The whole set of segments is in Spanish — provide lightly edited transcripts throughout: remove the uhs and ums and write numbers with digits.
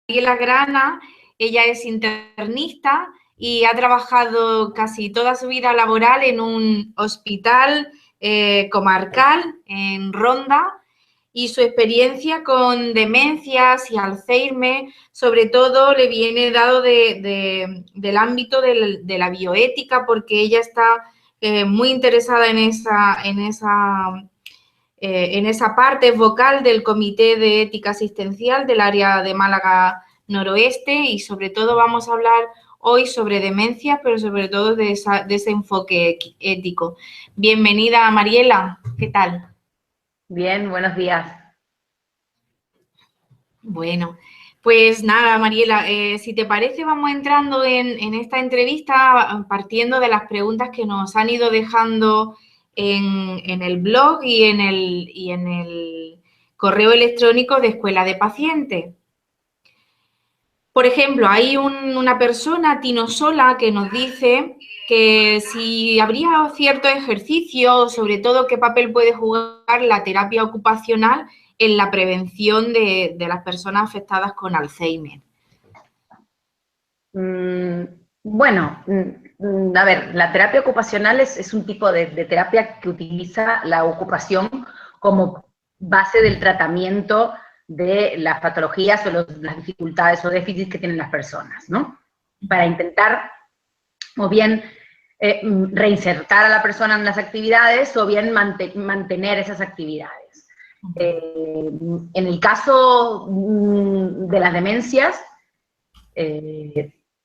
Mariela Grana. Ella es internista y ha trabajado casi toda su vida laboral en un hospital comarcal en Ronda, y su experiencia con demencias y Alzheimer, sobre todo, le viene dado del ámbito de la bioética, porque ella está muy interesada en esa parte vocal del Comité de Ética Asistencial del área de Málaga Noroeste, y sobre todo vamos a hablar hoy sobre demencia, pero sobre todo de ese enfoque ético. Bienvenida, Mariela, ¿qué tal? Bien, buenos días. Bueno, pues nada, Mariela, si te parece vamos entrando en esta entrevista partiendo de las preguntas que nos han ido dejando en el blog y en el correo electrónico de Escuela de Pacientes. Por ejemplo, hay una persona, Tino Sola, que nos dice que si habría cierto ejercicio, sobre todo qué papel puede jugar la terapia ocupacional en la prevención de las personas afectadas con Alzheimer. Bueno, a ver, la terapia ocupacional es un tipo de terapia que utiliza la ocupación como base del tratamiento de las patologías o las dificultades o déficits que tienen las personas, ¿no? Para intentar o bien reinsertar a la persona en las actividades o bien mantener esas actividades. En el caso de las demencias,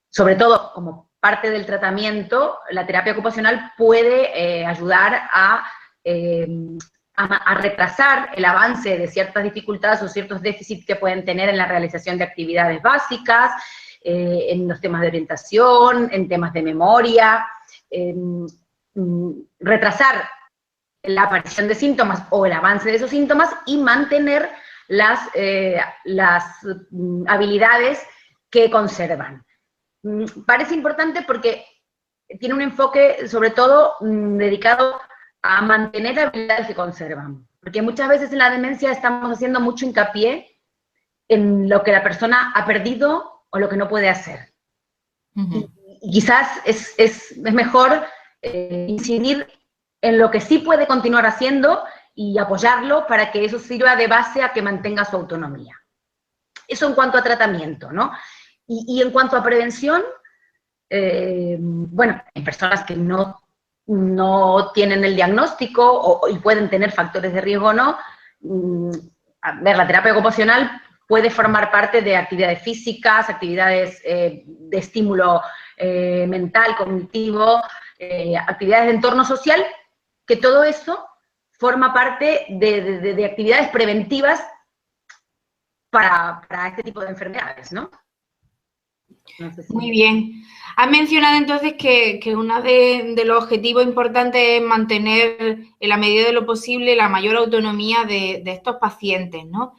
sobre todo como parte del tratamiento, la terapia ocupacional puede ayudar a retrasar el avance de ciertas dificultades o ciertos déficits que pueden tener en la realización de actividades básicas, en los temas de orientación, en temas de memoria, retrasar la aparición de síntomas o el avance de esos síntomas y mantener las habilidades que conservan. Parece importante porque tiene un enfoque sobre todo dedicado a mantener habilidades que conservan, porque muchas veces en la demencia estamos haciendo mucho hincapié en lo que la persona ha perdido o lo que no puede hacer. Y quizás es mejor incidir en lo que sí puede continuar haciendo y apoyarlo para que eso sirva de base a que mantenga su autonomía. Eso en cuanto a tratamiento, ¿no? Y en cuanto a prevención, bueno, hay personas que no tienen el diagnóstico y pueden tener factores de riesgo o no. A ver, la terapia ocupacional puede formar parte de actividades físicas, actividades de estímulo mental, cognitivo, actividades de entorno social, que todo eso forma parte de actividades preventivas para este tipo de enfermedades, ¿no? No sé si... Muy bien. Has mencionado entonces que uno de los objetivos importantes es mantener en la medida de lo posible la mayor autonomía de estos pacientes, ¿no?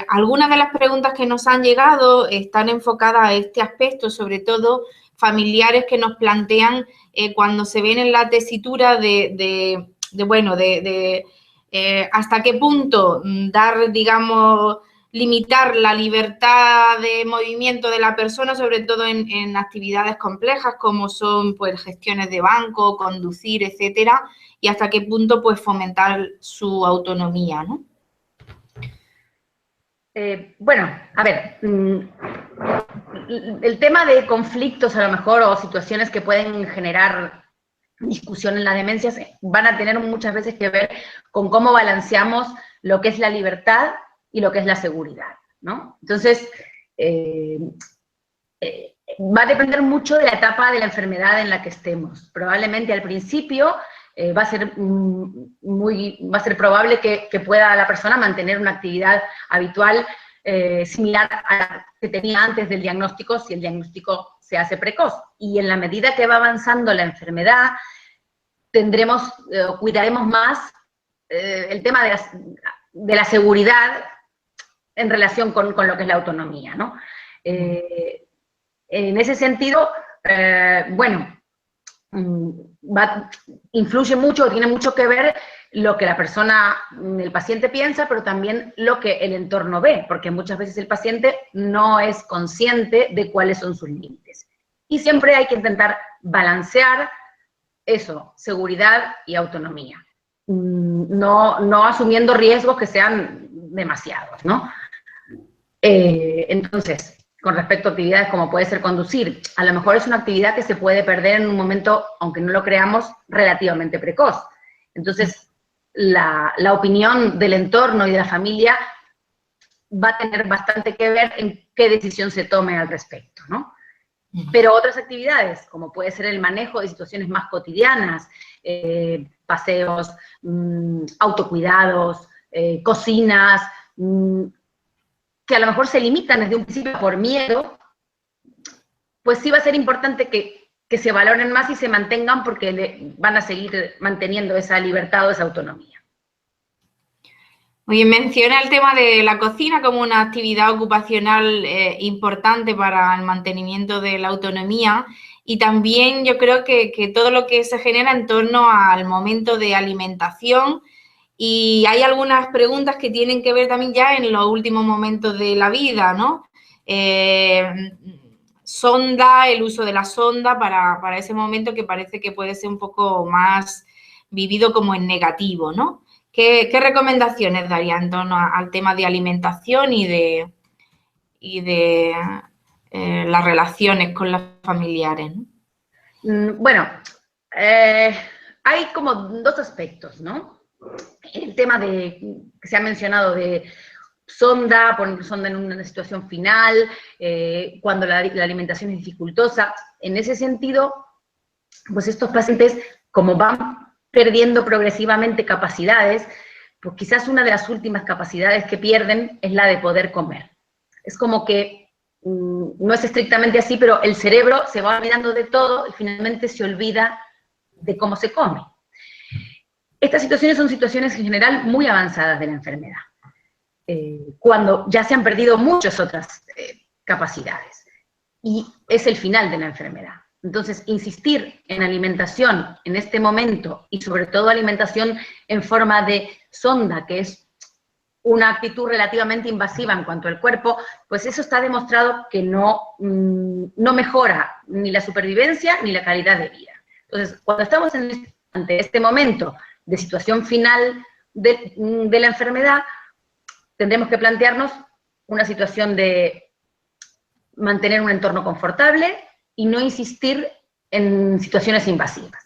Algunas de las preguntas que nos han llegado están enfocadas a este aspecto, sobre todo familiares que nos plantean cuando se ven en la tesitura hasta qué punto dar, digamos, limitar la libertad de movimiento de la persona, sobre todo en actividades complejas como son pues gestiones de banco, conducir, etcétera, y hasta qué punto pues fomentar su autonomía, ¿no? Bueno, a ver, el tema de conflictos a lo mejor o situaciones que pueden generar discusión en las demencias van a tener muchas veces que ver con cómo balanceamos lo que es la libertad y lo que es la seguridad, ¿no? Entonces, va a depender mucho de la etapa de la enfermedad en la que estemos. Probablemente al principio va a ser probable que pueda la persona mantener una actividad habitual similar a la que tenía antes del diagnóstico, si el diagnóstico se hace precoz. Y en la medida que va avanzando la enfermedad, cuidaremos más el tema de la seguridad en relación con lo que es la autonomía, ¿no? En ese sentido, bueno, influye mucho, tiene mucho que ver lo que la persona, el paciente piensa, pero también lo que el entorno ve, porque muchas veces el paciente no es consciente de cuáles son sus límites. Y siempre hay que intentar balancear eso, seguridad y autonomía. No asumiendo riesgos que sean demasiados, ¿no? Entonces, con respecto a actividades como puede ser conducir, a lo mejor es una actividad que se puede perder en un momento, aunque no lo creamos, relativamente precoz. Entonces, la opinión del entorno y de la familia va a tener bastante que ver en qué decisión se tome al respecto, ¿no? Pero otras actividades, como puede ser el manejo de situaciones más cotidianas, paseos, autocuidados, cocinas, que a lo mejor se limitan desde un principio por miedo, pues sí va a ser importante que se valoren más y se mantengan porque van a seguir manteniendo esa libertad o esa autonomía. Oye, menciona el tema de la cocina como una actividad ocupacional importante para el mantenimiento de la autonomía y también yo creo que todo lo que se genera en torno al momento de alimentación y hay algunas preguntas que tienen que ver también ya en los últimos momentos de la vida, ¿no? Sonda, el uso de la sonda para ese momento que parece que puede ser un poco más vivido como en negativo, ¿no? ¿Qué recomendaciones daría en torno al tema de alimentación y de las relaciones con los familiares, ¿no? Bueno, hay como dos aspectos, ¿no? El tema que se ha mencionado de sonda, poner sonda en una situación final, cuando la alimentación es dificultosa. En ese sentido, pues estos pacientes, como van perdiendo progresivamente capacidades, pues quizás una de las últimas capacidades que pierden es la de poder comer. Es como que no es estrictamente así, pero el cerebro se va olvidando de todo y finalmente se olvida de cómo se come. Estas situaciones son situaciones en general muy avanzadas de la enfermedad, cuando ya se han perdido muchas otras capacidades. Y es el final de la enfermedad. Entonces, insistir en alimentación en este momento, y sobre todo alimentación en forma de sonda, que es una actitud relativamente invasiva en cuanto al cuerpo, pues eso está demostrado que no mejora ni la supervivencia ni la calidad de vida. Entonces, cuando estamos ante este momento de situación final de la enfermedad, tendremos que plantearnos una situación de mantener un entorno confortable y no insistir en situaciones invasivas.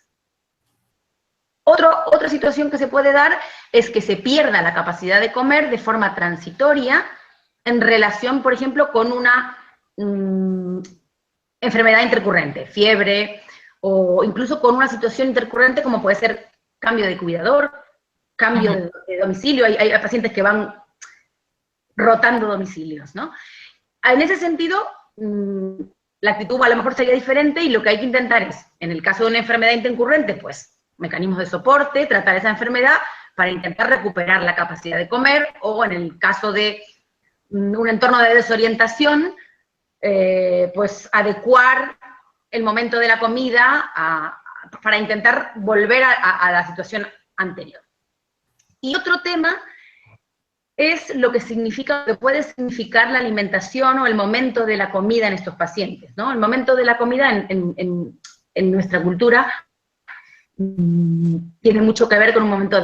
Otra situación que se puede dar es que se pierda la capacidad de comer de forma transitoria en relación, por ejemplo, con una enfermedad intercurrente, fiebre, o incluso con una situación intercurrente como puede ser cambio de cuidador, cambio de domicilio. Hay pacientes que van rotando domicilios, ¿no? En ese sentido, la actitud a lo mejor sería diferente y lo que hay que intentar es, en el caso de una enfermedad intercurrente, pues mecanismos de soporte, tratar esa enfermedad para intentar recuperar la capacidad de comer, o en el caso de un entorno de desorientación, pues adecuar el momento de la comida para intentar volver a la situación anterior. Y otro tema es lo que puede significar la alimentación o el momento de la comida en estos pacientes, ¿no? El momento de la comida en nuestra cultura tiene mucho que ver con un momento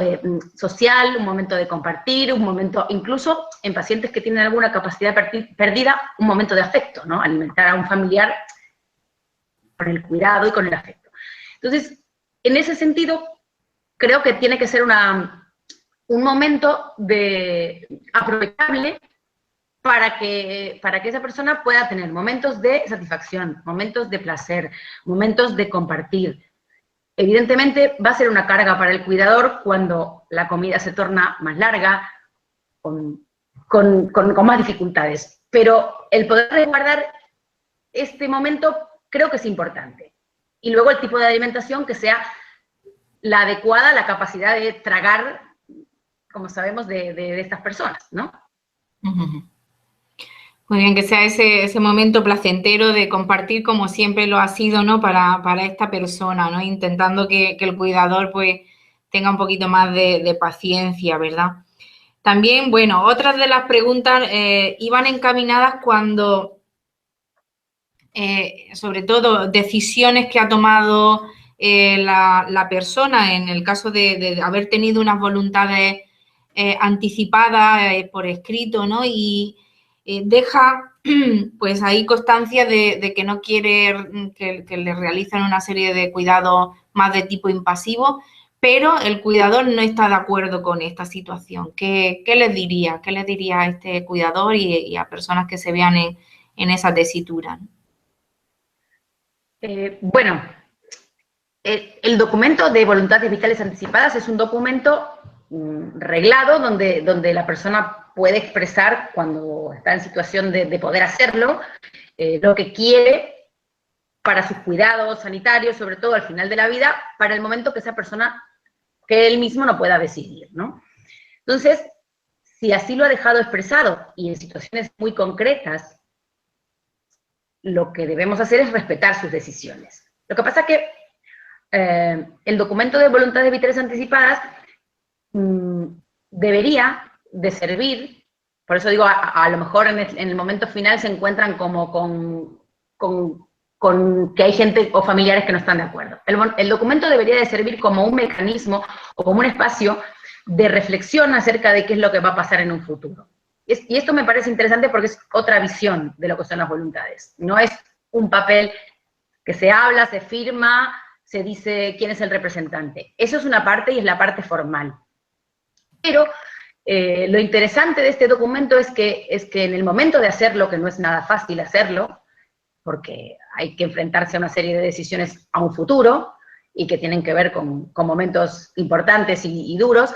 social, un momento de compartir, un momento, incluso en pacientes que tienen alguna capacidad perdida, un momento de afecto, ¿no? Alimentar a un familiar con el cuidado y con el afecto. Entonces, en ese sentido, creo que tiene que ser un momento aprovechable para que esa persona pueda tener momentos de satisfacción, momentos de placer, momentos de compartir. Evidentemente va a ser una carga para el cuidador cuando la comida se torna más larga, con más dificultades, pero el poder resguardar este momento creo que es importante. Y luego el tipo de alimentación que sea la adecuada, la capacidad de tragar, como sabemos, de estas personas, ¿no? Muy bien, que sea ese momento placentero de compartir como siempre lo ha sido, ¿no? Para esta persona, ¿no? Intentando que el cuidador, pues, tenga un poquito más de paciencia, ¿verdad? También, bueno, otras de las preguntas iban encaminadas cuando, sobre todo, decisiones que ha tomado la persona, en el caso de haber tenido unas voluntades anticipadas por escrito, ¿no? Y deja, pues, ahí constancia de que no quiere que le realicen una serie de cuidados más de tipo impasivo, pero el cuidador no está de acuerdo con esta situación. ¿Qué les diría? ¿Qué les diría a este cuidador y a personas que se vean en esa tesitura? Bueno, el documento de voluntades vitales anticipadas es un documento reglado donde la persona puede expresar, cuando está en situación de poder hacerlo, lo que quiere para sus cuidados sanitarios, sobre todo al final de la vida, para el momento que esa persona, que él mismo no pueda decidir, ¿no? Entonces, si así lo ha dejado expresado y en situaciones muy concretas, lo que debemos hacer es respetar sus decisiones. Lo que pasa es que el documento de voluntades vitales anticipadas debería de servir, por eso digo, a lo mejor en el momento final se encuentran como con que hay gente o familiares que no están de acuerdo. El documento debería de servir como un mecanismo o como un espacio de reflexión acerca de qué es lo que va a pasar en un futuro. Y esto me parece interesante porque es otra visión de lo que son las voluntades. No es un papel que se habla, se firma, se dice quién es el representante. Eso es una parte y es la parte formal. Pero lo interesante de este documento es que en el momento de hacerlo, que no es nada fácil hacerlo, porque hay que enfrentarse a una serie de decisiones a un futuro y que tienen que ver con momentos importantes y duros,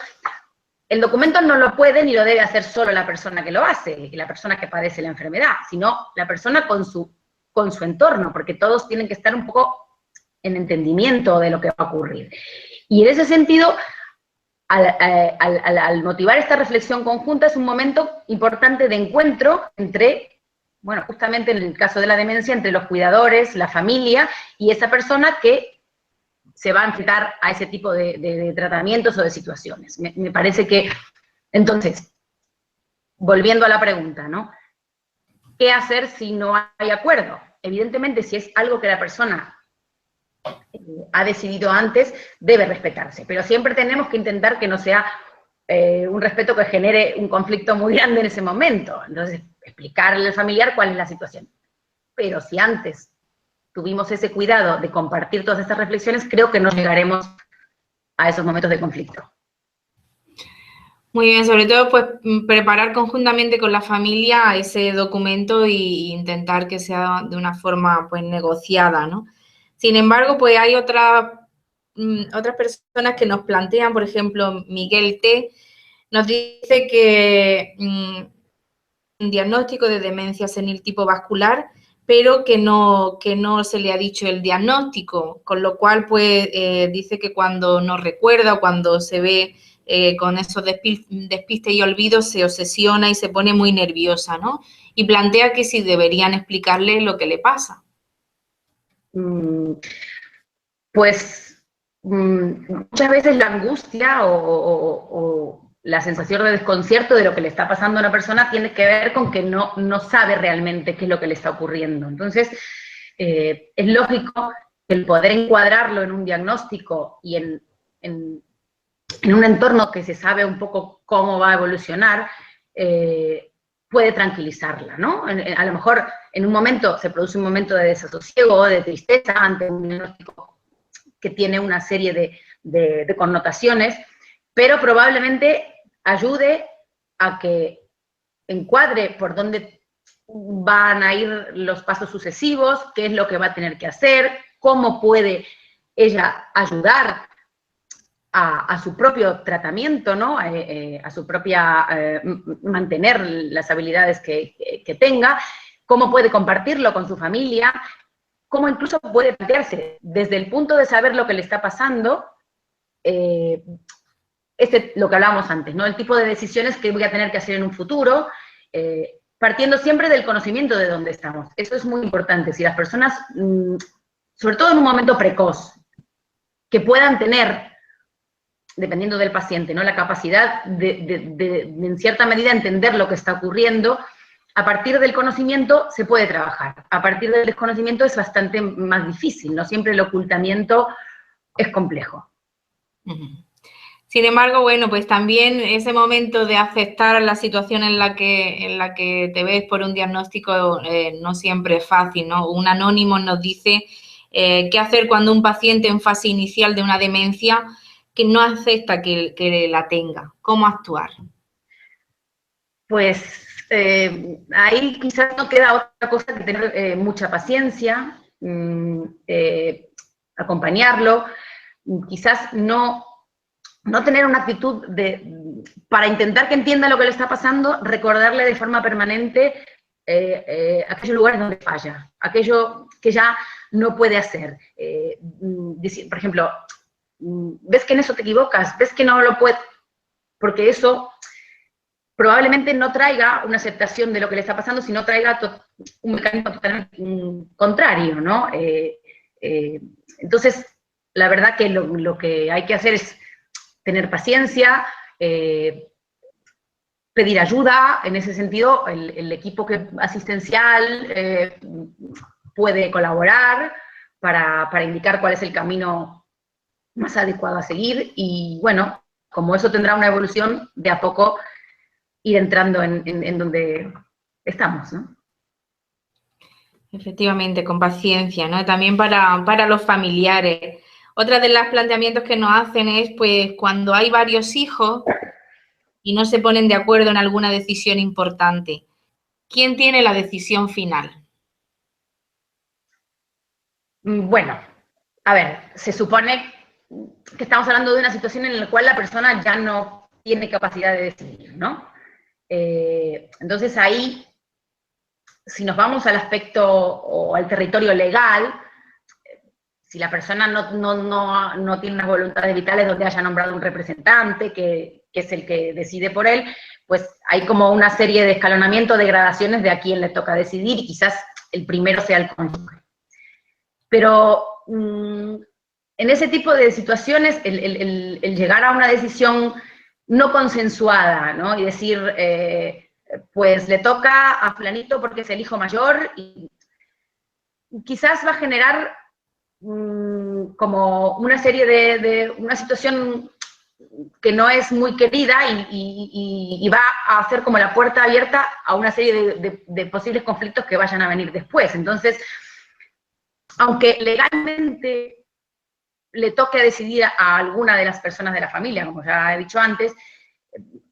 el documento no lo puede ni lo debe hacer solo la persona que lo hace, la persona que padece la enfermedad, sino la persona con su entorno, porque todos tienen que estar un poco en entendimiento de lo que va a ocurrir. Y en ese sentido, al motivar esta reflexión conjunta, es un momento importante de encuentro entre, bueno, justamente en el caso de la demencia, entre los cuidadores, la familia y esa persona que se va a enfrentar a ese tipo de tratamientos o de situaciones. Me parece que, entonces, volviendo a la pregunta, ¿no? ¿Qué hacer si no hay acuerdo? Evidentemente, si es algo que la persona ha decidido antes, debe respetarse, pero siempre tenemos que intentar que no sea un respeto que genere un conflicto muy grande en ese momento. Entonces, explicarle al familiar cuál es la situación. Pero si antes tuvimos ese cuidado de compartir todas estas reflexiones, creo que no llegaremos a esos momentos de conflicto. Muy bien, sobre todo pues preparar conjuntamente con la familia ese documento e intentar que sea de una forma pues negociada, ¿no? Sin embargo, pues hay otras personas que nos plantean, por ejemplo, Miguel T. nos dice que un diagnóstico de demencia senil tipo vascular, pero que no se le ha dicho el diagnóstico, con lo cual pues dice que cuando no recuerda o cuando se ve con esos despistes y olvidos se obsesiona y se pone muy nerviosa, ¿no? Y plantea que si deberían explicarle lo que le pasa. Pues muchas veces la angustia o la sensación de desconcierto de lo que le está pasando a una persona tiene que ver con que no sabe realmente qué es lo que le está ocurriendo. Entonces, es lógico que el poder encuadrarlo en un diagnóstico y en un entorno que se sabe un poco cómo va a evolucionar, puede tranquilizarla, ¿no? A lo mejor en un momento se produce un momento de desasosiego o de tristeza ante un diagnóstico que tiene una serie de connotaciones, pero probablemente ayude a que encuadre por dónde van a ir los pasos sucesivos, qué es lo que va a tener que hacer, cómo puede ella ayudar a su propio tratamiento, ¿no? A su propia, mantener las habilidades que tenga, cómo puede compartirlo con su familia, cómo incluso puede plantearse desde el punto de saber lo que le está pasando, lo que hablábamos antes, ¿no? El tipo de decisiones que voy a tener que hacer en un futuro, partiendo siempre del conocimiento de dónde estamos. Eso es muy importante. Si las personas, sobre todo en un momento precoz, que puedan tener, dependiendo del paciente, ¿no?, la capacidad de en cierta medida entender lo que está ocurriendo, a partir del conocimiento se puede trabajar. A partir del desconocimiento es bastante más difícil, no siempre el ocultamiento es complejo. Sin embargo, bueno, pues también ese momento de aceptar la situación en la que te ves por un diagnóstico no siempre es fácil, ¿no? Un anónimo nos dice qué hacer cuando un paciente en fase inicial de una demencia que no acepta que la tenga. ¿Cómo actuar? Pues ahí quizás no queda otra cosa que tener mucha paciencia, acompañarlo, quizás no tener una actitud para intentar que entienda lo que le está pasando, recordarle de forma permanente aquellos lugares donde falla, aquello que ya no puede hacer. Por ejemplo, ves que en eso te equivocas, ves que no lo puedes, porque eso probablemente no traiga una aceptación de lo que le está pasando, sino traiga un mecanismo totalmente contrario, ¿no? Entonces, la verdad que lo que hay que hacer es tener paciencia, pedir ayuda. En ese sentido, el equipo asistencial puede colaborar para indicar cuál es el camino más adecuado a seguir, y bueno, como eso tendrá una evolución, de a poco ir entrando en donde estamos, ¿no? Efectivamente, con paciencia, ¿no? También para los familiares. Otra de los planteamientos que nos hacen es, pues, cuando hay varios hijos y no se ponen de acuerdo en alguna decisión importante, ¿quién tiene la decisión final? Bueno, a ver, se supone que estamos hablando de una situación en la cual la persona ya no tiene capacidad de decidir, ¿no? Entonces ahí, si nos vamos al aspecto o al territorio legal, si la persona no tiene unas voluntades vitales donde haya nombrado un representante, que es el que decide por él, pues hay como una serie de escalonamiento, de gradaciones de a quién le toca decidir, y quizás el primero sea el cónyuge. Pero en ese tipo de situaciones, el llegar a una decisión no consensuada, ¿no? Y decir, pues le toca a fulanito porque es el hijo mayor, y quizás va a generar como una serie de una situación que no es muy querida, y va a hacer como la puerta abierta a una serie de posibles conflictos que vayan a venir después. Entonces, aunque legalmente le toque decidir a alguna de las personas de la familia, como ya he dicho antes,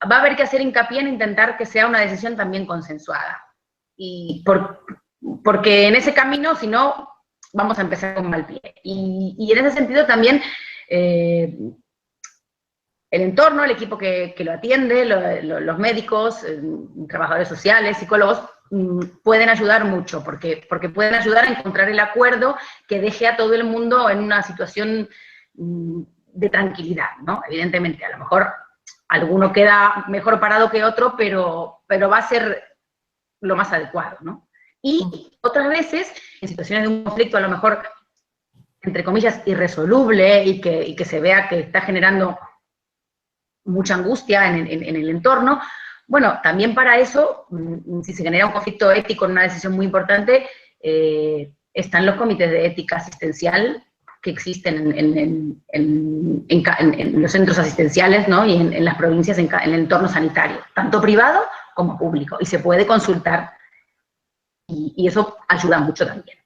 va a haber que hacer hincapié en intentar que sea una decisión también consensuada. Y porque en ese camino, si no, vamos a empezar con mal pie. Y en ese sentido también el entorno, el equipo que lo atiende, los médicos, trabajadores sociales, psicólogos, pueden ayudar mucho, porque pueden ayudar a encontrar el acuerdo que deje a todo el mundo en una situación de tranquilidad, ¿no? Evidentemente, a lo mejor alguno queda mejor parado que otro, pero va a ser lo más adecuado, ¿no? Y otras veces, en situaciones de un conflicto a lo mejor, entre comillas, irresoluble, y que se vea que está generando mucha angustia en el entorno, bueno, también para eso, si se genera un conflicto ético en una decisión muy importante, están los comités de ética asistencial que existen en los centros asistenciales, ¿no? Y en las provincias, en el entorno sanitario, tanto privado como público, y se puede consultar, y eso ayuda mucho también.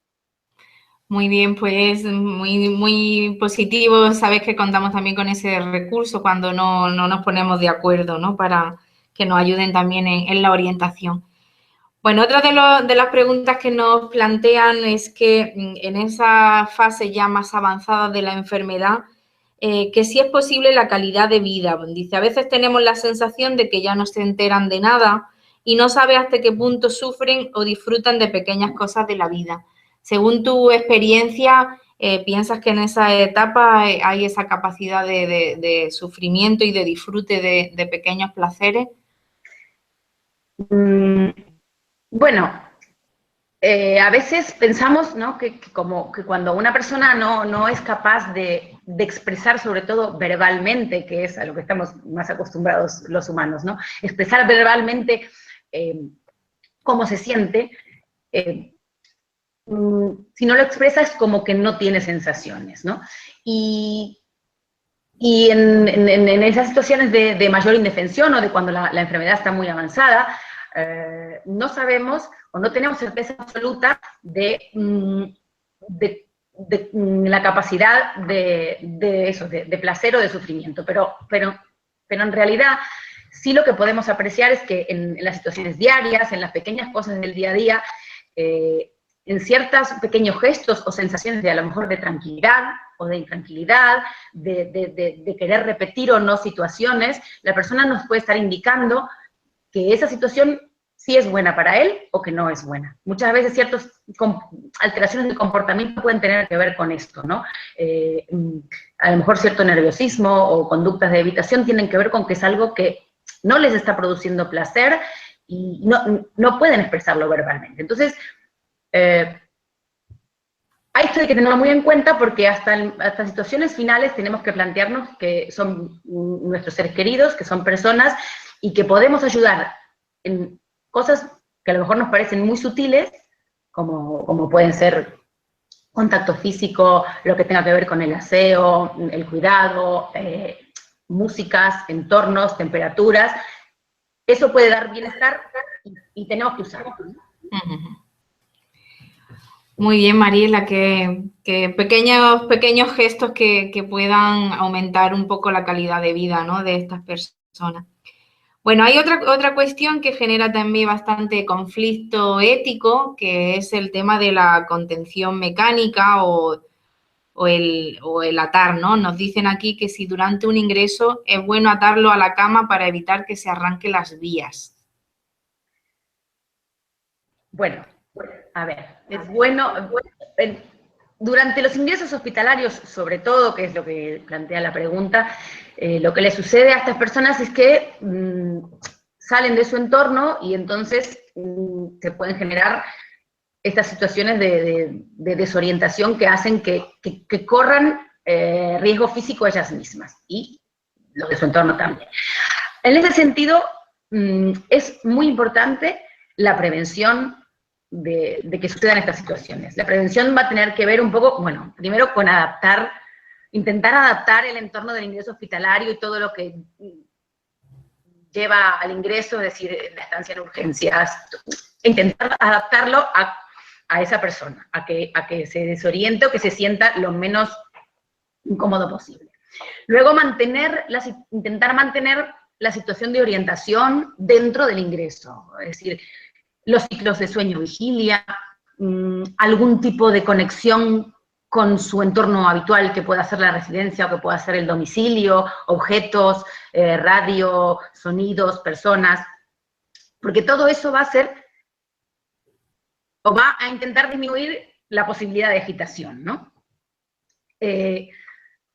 Muy bien, pues muy, muy positivo. Sabes que contamos también con ese recurso cuando no nos ponemos de acuerdo, ¿no? Para que nos ayuden también en la orientación. Bueno, otra de las preguntas que nos plantean es que en esa fase ya más avanzada de la enfermedad, que si es posible la calidad de vida. Dice, a veces tenemos la sensación de que ya no se enteran de nada y no sabe hasta qué punto sufren o disfrutan de pequeñas cosas de la vida. Según tu experiencia, ¿piensas que en esa etapa hay esa capacidad de sufrimiento y de disfrute de pequeños placeres? Bueno, a veces pensamos, ¿no?, que cuando una persona no es capaz de expresar, sobre todo verbalmente, que es a lo que estamos más acostumbrados los humanos, ¿no?, expresar verbalmente cómo se siente, si no lo expresa es como que no tiene sensaciones, ¿no? Y en esas situaciones de mayor indefensión o de cuando la enfermedad está muy avanzada, no sabemos o no tenemos certeza absoluta de la capacidad de placer o de sufrimiento, pero en realidad sí lo que podemos apreciar es que en las situaciones diarias, en las pequeñas cosas del día a día, en ciertos pequeños gestos o sensaciones de a lo mejor de tranquilidad o de intranquilidad, de querer repetir o no situaciones, la persona nos puede estar indicando que esa situación sí es buena para él o que no es buena. Muchas veces ciertas alteraciones de comportamiento pueden tener que ver con esto, ¿no? A lo mejor cierto nerviosismo o conductas de evitación tienen que ver con que es algo que no les está produciendo placer y no pueden expresarlo verbalmente. Entonces, a esto hay que tenerlo muy en cuenta porque hasta situaciones finales tenemos que plantearnos que son nuestros seres queridos, que son personas y que podemos ayudar en cosas que a lo mejor nos parecen muy sutiles, como pueden ser contacto físico, lo que tenga que ver con el aseo, el cuidado, músicas, entornos, temperaturas. Eso puede dar bienestar y tenemos que usarlo. Muy bien, Mariela, que pequeños gestos que puedan aumentar un poco la calidad de vida, ¿no?, de estas personas. Bueno, hay otra cuestión que genera también bastante conflicto ético, que es el tema de la contención mecánica o el atar, ¿no? Nos dicen aquí que si durante un ingreso es bueno atarlo a la cama para evitar que se arranquen las vías. Bueno, a ver, es bueno, durante los ingresos hospitalarios, sobre todo, que es lo que plantea la pregunta, lo que le sucede a estas personas es que salen de su entorno y entonces se pueden generar estas situaciones de desorientación que hacen que corran riesgo físico ellas mismas y los de su entorno también. En ese sentido, es muy importante la prevención de que sucedan estas situaciones. La prevención va a tener que ver un poco, bueno, primero con intentar adaptar el entorno del ingreso hospitalario y todo lo que lleva al ingreso, es decir, la estancia en urgencias, intentar adaptarlo a esa persona, a que se desoriente o que se sienta lo menos incómodo posible. Luego intentar mantener la situación de orientación dentro del ingreso, es decir, los ciclos de sueño-vigilia, algún tipo de conexión con su entorno habitual, que pueda ser la residencia o que pueda ser el domicilio, objetos, radio, sonidos, personas, porque todo eso va a ser, o va a intentar disminuir la posibilidad de agitación, ¿no?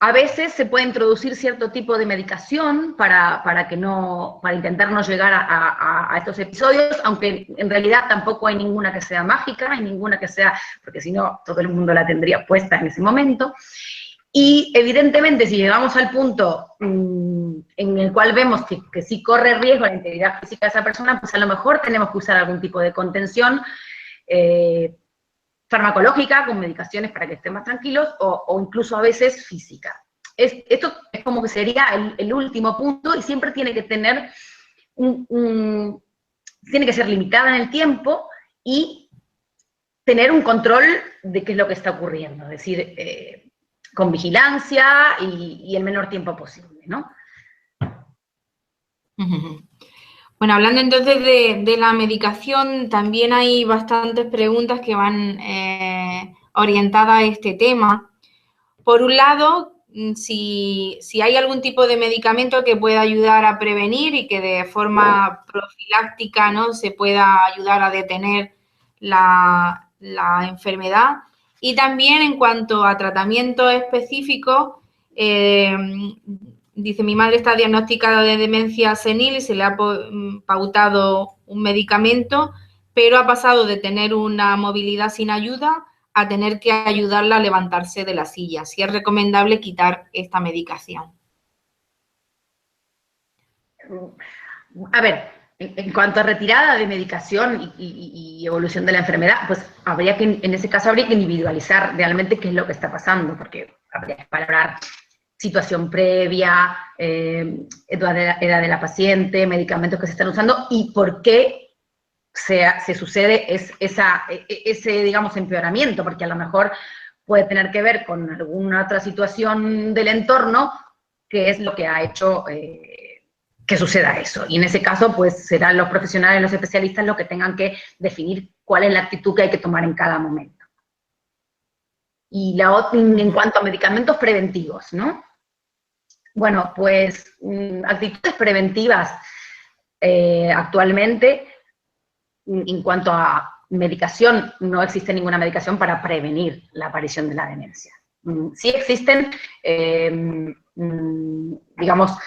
A veces se puede introducir cierto tipo de medicación para intentar no llegar a estos episodios, aunque en realidad tampoco hay ninguna que sea mágica, hay ninguna que sea, porque si no todo el mundo la tendría puesta en ese momento. Y evidentemente si llegamos al punto en el cual vemos que sí corre riesgo la integridad física de esa persona, pues a lo mejor tenemos que usar algún tipo de contención farmacológica, con medicaciones para que estén más tranquilos, o incluso a veces física. Esto es como que sería el último punto, y siempre tiene que tener tiene que ser limitada en el tiempo y tener un control de qué es lo que está ocurriendo, es decir, con vigilancia y el menor tiempo posible, ¿no? Bueno, hablando entonces de la medicación, también hay bastantes preguntas que van orientadas a este tema. Por un lado, si hay algún tipo de medicamento que pueda ayudar a prevenir y que de forma profiláctica, ¿no?, se pueda ayudar a detener la enfermedad. Y también en cuanto a tratamiento específico, dice, mi madre está diagnosticada de demencia senil y se le ha pautado un medicamento, pero ha pasado de tener una movilidad sin ayuda a tener que ayudarla a levantarse de la silla. Sí es recomendable quitar esta medicación. A ver, en cuanto a retirada de medicación y evolución de la enfermedad, pues habría que, en ese caso, habría que individualizar realmente qué es lo que está pasando, porque habría que valorar situación previa, edad de la paciente, medicamentos que se están usando y por qué se sucede ese, digamos, empeoramiento, porque a lo mejor puede tener que ver con alguna otra situación del entorno que es lo que ha hecho que suceda eso. Y en ese caso, pues serán los profesionales, los especialistas los que tengan que definir cuál es la actitud que hay que tomar en cada momento. Y en cuanto a medicamentos preventivos, ¿no? Bueno, pues actitudes preventivas actualmente, en cuanto a medicación, no existe ninguna medicación para prevenir la aparición de la demencia. Sí existen, digamos,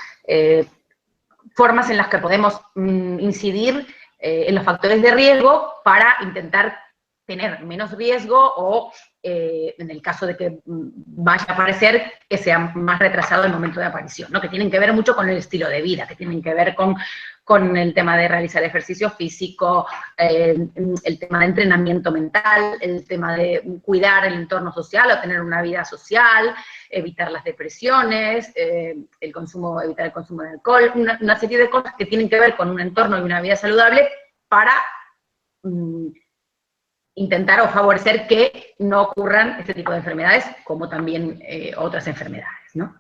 formas en las que podemos incidir en los factores de riesgo para intentar tener menos riesgo o, en el caso de que vaya a aparecer, que sea más retrasado el momento de aparición, ¿no? Que tienen que ver mucho con el estilo de vida, que tienen que ver con el tema de realizar ejercicio físico, el tema de entrenamiento mental, el tema de cuidar el entorno social o tener una vida social, evitar las depresiones, evitar el consumo de alcohol, una serie de cosas que tienen que ver con un entorno y una vida saludable para intentar o favorecer que no ocurran este tipo de enfermedades, como también otras enfermedades, ¿no?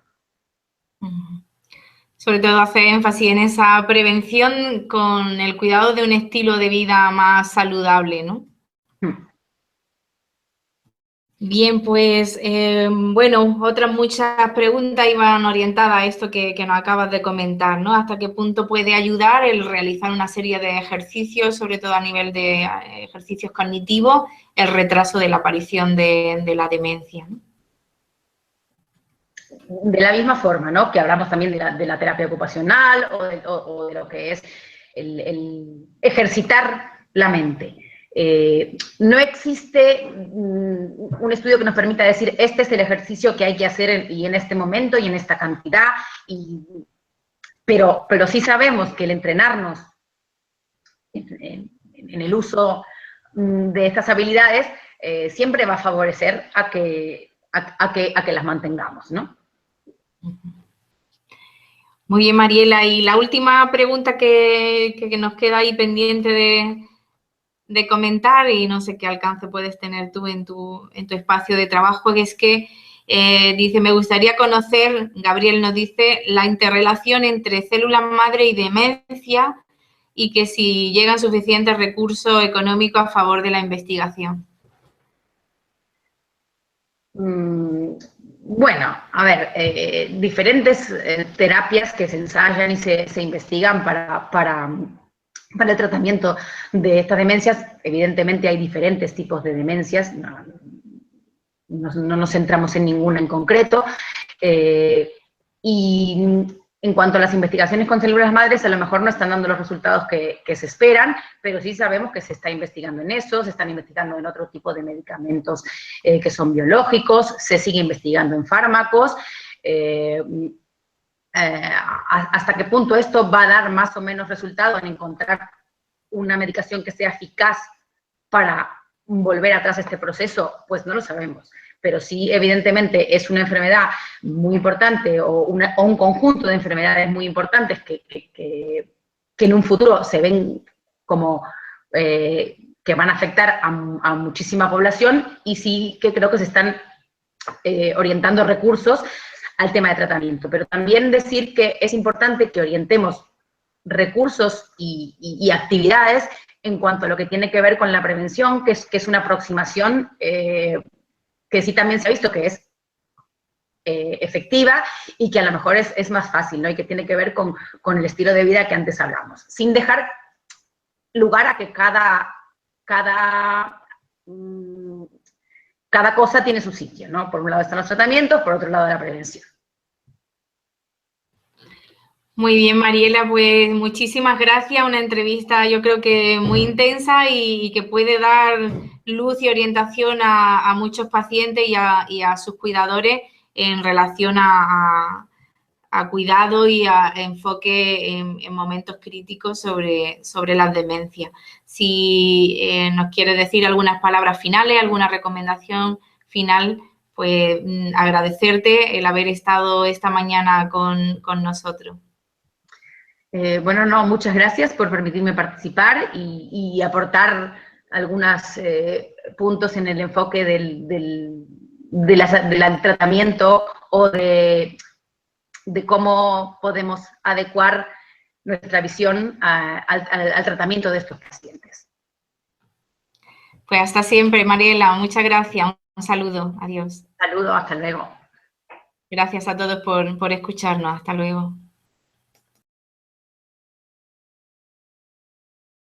Sobre todo hacer énfasis en esa prevención con el cuidado de un estilo de vida más saludable, ¿no? Bien, pues, bueno, otras muchas preguntas iban orientadas a esto que nos acabas de comentar, ¿no? ¿Hasta qué punto puede ayudar el realizar una serie de ejercicios, sobre todo a nivel de ejercicios cognitivos, el retraso de la aparición de la demencia, ¿no? De la misma forma, ¿no? Que hablamos también de la terapia ocupacional o de lo que es el ejercitar la mente. No existe un estudio que nos permita decir, este es el ejercicio que hay que hacer y en este momento y en esta cantidad, pero sí sabemos que el entrenarnos en el uso de estas habilidades siempre va a favorecer a que las mantengamos, ¿no? Muy bien, Mariela. Y la última pregunta que nos queda ahí pendiente de comentar, y no sé qué alcance puedes tener tú en tu espacio de trabajo, que es que dice, me gustaría conocer, Gabriel nos dice, la interrelación entre células madre y demencia y que si llegan suficientes recursos económicos a favor de la investigación. Bueno, a ver, diferentes terapias que se ensayan y se investigan para el tratamiento de estas demencias. Evidentemente hay diferentes tipos de demencias, no nos centramos en ninguna en concreto, y en cuanto a las investigaciones con células madres, a lo mejor no están dando los resultados que se esperan, pero sí sabemos que se está investigando en eso, se están investigando en otro tipo de medicamentos que son biológicos, se sigue investigando en fármacos. ¿Hasta qué punto esto va a dar más o menos resultado en encontrar una medicación que sea eficaz para volver atrás este proceso? Pues no lo sabemos. Pero sí, evidentemente, es una enfermedad muy importante o un conjunto de enfermedades muy importantes que en un futuro se ven como que van a afectar a muchísima población, y sí que creo que se están orientando recursos al tema de tratamiento. Pero también decir que es importante que orientemos recursos y actividades en cuanto a lo que tiene que ver con la prevención, que es una aproximación que sí también se ha visto que es efectiva y que a lo mejor es más fácil, ¿no? Y que tiene que ver con el estilo de vida que antes hablamos, sin dejar lugar a que cada cosa tiene su sitio, ¿no? Por un lado están los tratamientos, por otro lado la prevención. Muy bien, Mariela, pues muchísimas gracias. Una entrevista yo creo que muy intensa y que puede dar luz y orientación a muchos pacientes y a sus cuidadores en relación a cuidado y a enfoque en momentos críticos sobre las demencias. Si nos quieres decir algunas palabras finales, alguna recomendación final, pues agradecerte el haber estado esta mañana con nosotros. Bueno, no, muchas gracias por permitirme participar y aportar algunos puntos en el enfoque del tratamiento o de cómo podemos adecuar nuestra visión al tratamiento de estos pacientes. Pues hasta siempre, Mariela. Muchas gracias. Un saludo. Adiós. Saludos, hasta luego. Gracias a todos por escucharnos. Hasta luego.